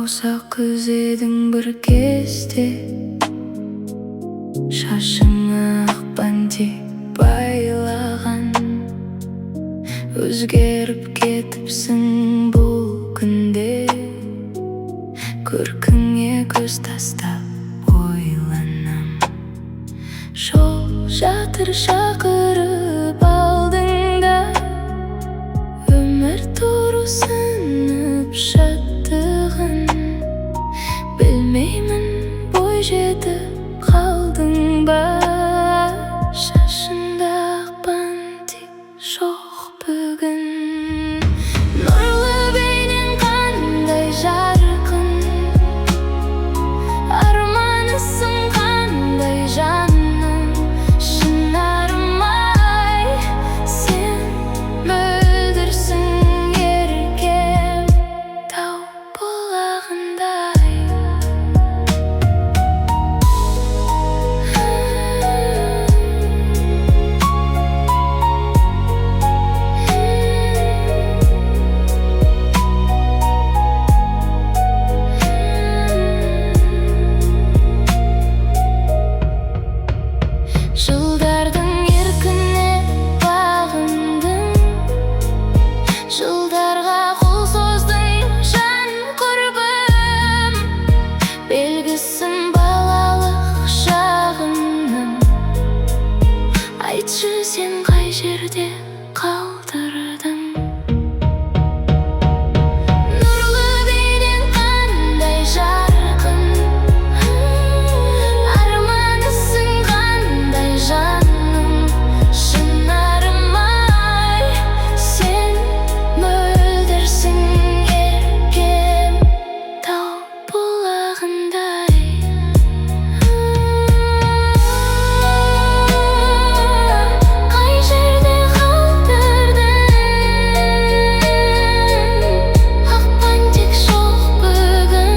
болса күз едің бір кезде, шашыңа ақ бантик байлаған. Өзгеріп кетіпсің бұл күнде, көркіңе көз тастап ойланам. Жол жатыр шақырып алдыңда, өмір тұрысынып шаттығын. Білмеймін, бой жетіп қалдың ба, шашында ақ бантик жоқ бүгін. Нұрлы бейнең қандай жарқын, арманысың қандай жаным. Шынарым ай, сен мөлдірсің еркем, тау бұлағындай. Жылдардың еркіне бағындың, жылдарға қол создың жан құрбым. Белгісін балалық шағымның, айтшы сен қай жерде қалдырдың. Нұрлы бейнең қандай жарқын, арманысың қандай жаным. Шынарым ай, сен мөлдірсің еркем, тау бұлағындай. Қай жерде қалдырдың, ақ бантик жоқ бүгін.